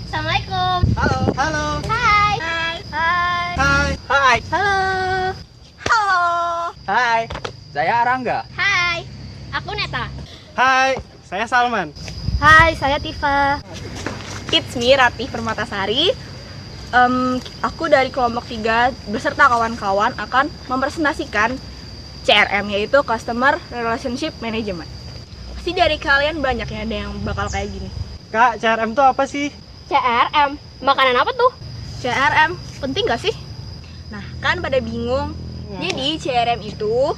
Assalamualaikum. Halo. Halo. Hai. Hai. Hai. Hai. Hai. Halo. Halo. Hai. Saya Arangga. Hai. Aku Neta. Hai. Saya Salman. Hai, saya Tifa. It's me, Ratih Permatasari. Aku dari kelompok 3 beserta kawan-kawan akan mempresentasikan CRM, yaitu Customer Relationship Management. Pasti dari kalian banyak ya ada yang bakal kayak gini. Kak, CRM itu apa sih? CRM. Makanan apa tuh? CRM, penting gak sih? Nah, kan pada bingung. Jadi CRM itu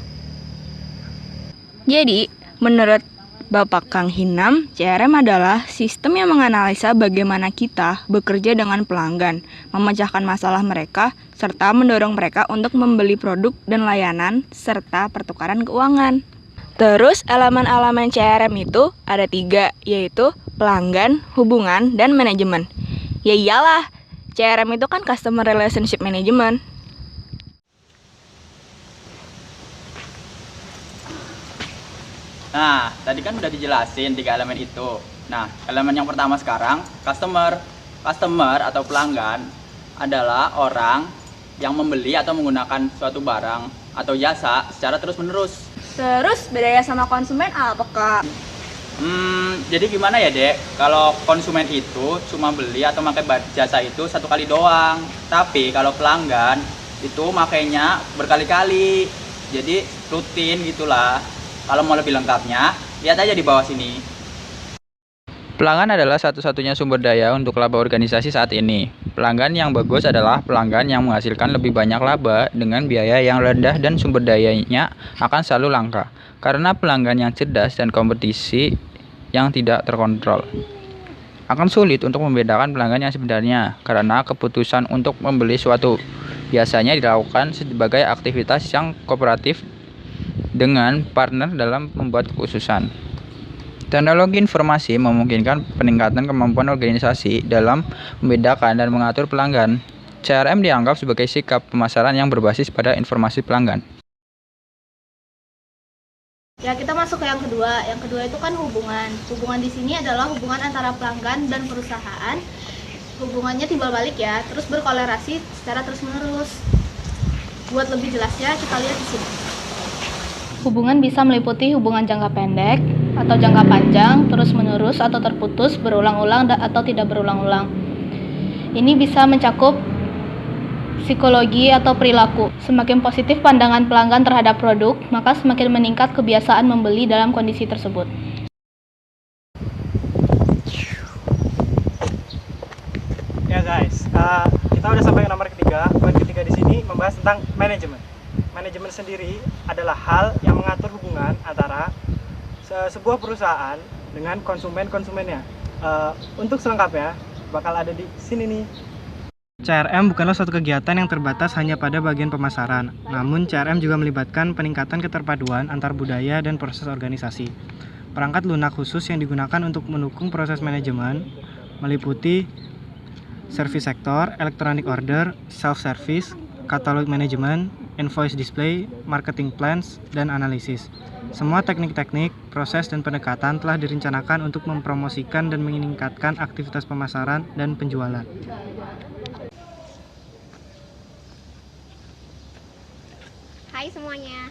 menurut Bapak Kang Hinam, CRM adalah sistem yang menganalisa bagaimana kita bekerja dengan pelanggan, memecahkan masalah mereka, serta mendorong mereka untuk membeli produk dan layanan, serta pertukaran keuangan. Terus elemen-elemen CRM itu ada 3, yaitu pelanggan, hubungan, dan manajemen. Ya iyalah, CRM itu kan Customer Relationship Management. Nah, tadi kan udah dijelasin 3 elemen itu. Nah, elemen yang pertama sekarang, customer. Customer atau pelanggan adalah orang yang membeli atau menggunakan suatu barang atau jasa secara terus-menerus. Terus bedanya sama konsumen apa, Kak? Jadi gimana ya, Dek? Kalau konsumen itu cuma beli atau pakai jasa itu 1 kali doang. Tapi kalau pelanggan itu makainya berkali-kali. Jadi rutin gitulah. Kalau mau lebih lengkapnya, lihat aja di bawah sini. Pelanggan adalah satu-satunya sumber daya untuk laba organisasi saat ini. Pelanggan yang bagus adalah pelanggan yang menghasilkan lebih banyak laba dengan biaya yang rendah dan sumber dayanya akan selalu langka. Karena pelanggan yang cerdas dan kompetisi yang tidak terkontrol. Akan sulit untuk membedakan pelanggan yang sebenarnya karena keputusan untuk membeli suatu biasanya dilakukan sebagai aktivitas yang kooperatif dengan partner dalam membuat kekhususan. Teknologi informasi memungkinkan peningkatan kemampuan organisasi dalam membedakan dan mengatur pelanggan. CRM dianggap sebagai sikap pemasaran yang berbasis pada informasi pelanggan. Ya, kita masuk ke yang kedua. Yang kedua itu kan hubungan. Hubungan di sini adalah hubungan antara pelanggan dan perusahaan. Hubungannya timbal balik ya, terus berkolerasi secara terus-menerus. Buat lebih jelasnya, kita lihat di sini. Hubungan bisa meliputi hubungan jangka pendek atau jangka panjang, terus-menerus atau terputus, berulang-ulang atau tidak berulang-ulang. Ini bisa mencakup psikologi atau perilaku. Semakin positif pandangan pelanggan terhadap produk, maka semakin meningkat kebiasaan membeli dalam kondisi tersebut. Ya guys, kita udah sampai ke nomor ketiga. Poin ketiga di sini membahas tentang manajemen. Manajemen sendiri adalah hal yang mengatur hubungan antara sebuah perusahaan dengan konsumennya. Untuk selengkapnya bakal ada di sini nih. CRM bukanlah suatu kegiatan yang terbatas hanya pada bagian pemasaran. Namun CRM juga melibatkan peningkatan keterpaduan antar budaya dan proses organisasi. Perangkat lunak khusus yang digunakan untuk mendukung proses manajemen meliputi service sektor, electronic order, self-service, katalog manajemen, invoice display, marketing plans, dan analisis. Semua teknik-teknik, proses, dan pendekatan telah direncanakan untuk mempromosikan dan meningkatkan aktivitas pemasaran dan penjualan. Hai semuanya.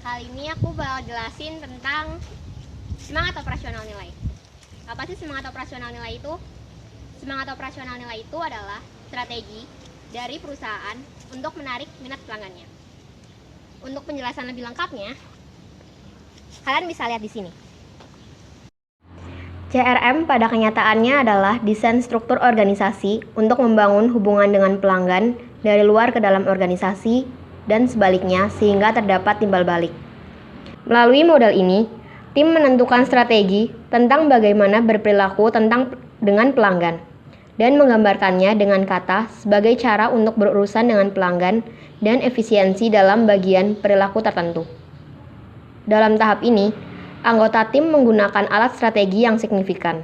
Kali ini aku bakal jelasin tentang semangat operasional nilai. Apa sih semangat operasional nilai itu? Semangat operasional nilai itu adalah strategi dari perusahaan untuk menarik minat pelanggannya. Untuk penjelasan lebih lengkapnya, kalian bisa lihat di sini. CRM pada kenyataannya adalah desain struktur organisasi untuk membangun hubungan dengan pelanggan dari luar ke dalam organisasi dan sebaliknya sehingga terdapat timbal balik. Melalui model ini, tim menentukan strategi tentang bagaimana berperilaku dengan pelanggan dan menggambarkannya dengan kata sebagai cara untuk berurusan dengan pelanggan dan efisiensi dalam bagian perilaku tertentu. Dalam tahap ini, anggota tim menggunakan alat strategi yang signifikan.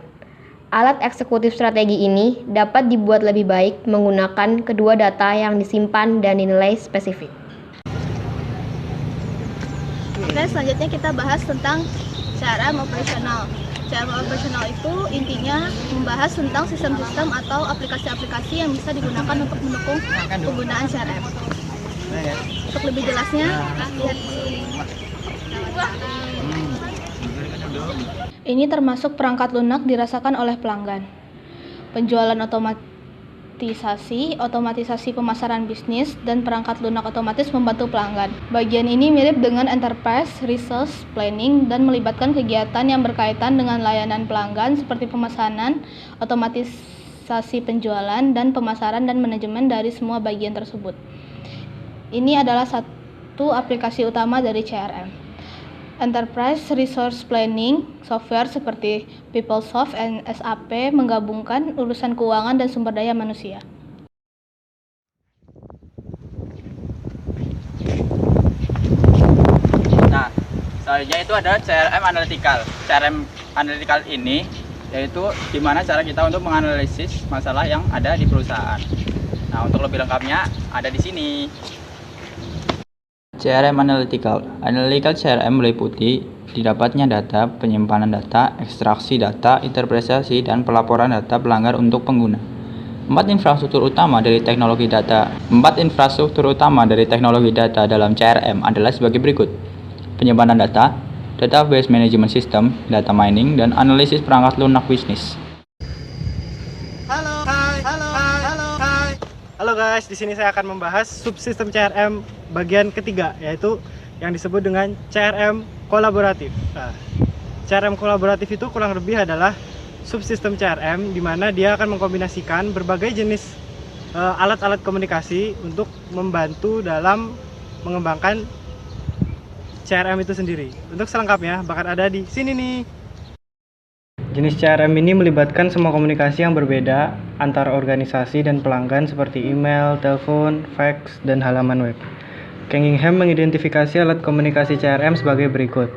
Alat eksekutif strategi ini dapat dibuat lebih baik menggunakan kedua data yang disimpan dan dinilai spesifik. Dan selanjutnya kita bahas tentang CRM operasional. CRM operasional itu intinya membahas tentang sistem-sistem atau aplikasi-aplikasi yang bisa digunakan untuk mendukung penggunaan CRM. Untuk lebih jelasnya, lihat di sini. Ini termasuk perangkat lunak dirasakan oleh pelanggan. Penjualan otomatisasi pemasaran bisnis, dan perangkat lunak otomatis membantu pelanggan. Bagian ini mirip dengan enterprise resource planning dan melibatkan kegiatan yang berkaitan dengan layanan pelanggan seperti pemesanan, otomatisasi penjualan, dan pemasaran dan manajemen dari semua bagian tersebut. Ini adalah satu aplikasi utama dari CRM. Enterprise Resource Planning software seperti PeopleSoft dan SAP menggabungkan urusan keuangan dan sumber daya manusia. Nah, selanjutnya itu ada CRM Analytical. CRM Analytical ini yaitu gimana cara kita untuk menganalisis masalah yang ada di perusahaan. Nah, untuk lebih lengkapnya ada di sini. CRM Analytical CRM meliputi didapatnya data, penyimpanan data, ekstraksi data, interpretasi, dan pelaporan data pelanggan untuk pengguna. Empat infrastruktur utama dari teknologi data dalam CRM adalah sebagai berikut: penyimpanan data, database management system, data mining, dan analisis perangkat lunak bisnis. Halo guys, di sini saya akan membahas subsistem CRM bagian ketiga, yaitu yang disebut dengan CRM kolaboratif. Nah, CRM kolaboratif itu kurang lebih adalah subsistem CRM di mana dia akan mengkombinasikan berbagai jenis alat-alat komunikasi untuk membantu dalam mengembangkan CRM itu sendiri. Untuk selengkapnya bakal ada di sini nih. Jenis CRM ini melibatkan semua komunikasi yang berbeda antara organisasi dan pelanggan seperti email, telepon, fax, dan halaman web. Cunningham mengidentifikasi alat komunikasi CRM sebagai berikut: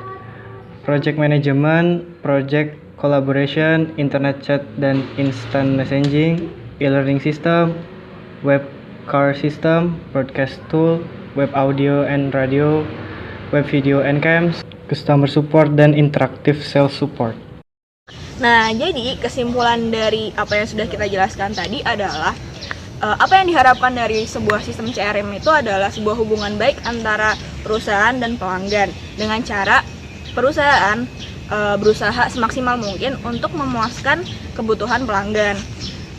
Project Management, Project Collaboration, Internet Chat dan Instant Messaging, E-Learning System, Web Car System, Broadcast Tool, Web Audio and Radio, Web Video and Cams, Customer Support, dan Interactive Sales Support. Nah, jadi kesimpulan dari apa yang sudah kita jelaskan tadi adalah apa yang diharapkan dari sebuah sistem CRM itu adalah sebuah hubungan baik antara perusahaan dan pelanggan dengan cara perusahaan berusaha semaksimal mungkin untuk memuaskan kebutuhan pelanggan.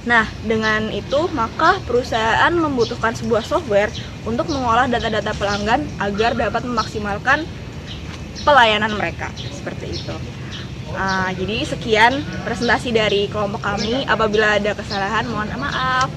Nah, dengan itu maka perusahaan membutuhkan sebuah software untuk mengolah data-data pelanggan agar dapat memaksimalkan pelayanan mereka, seperti itu. Jadi sekian presentasi dari kelompok kami. Apabila ada kesalahan mohon maaf.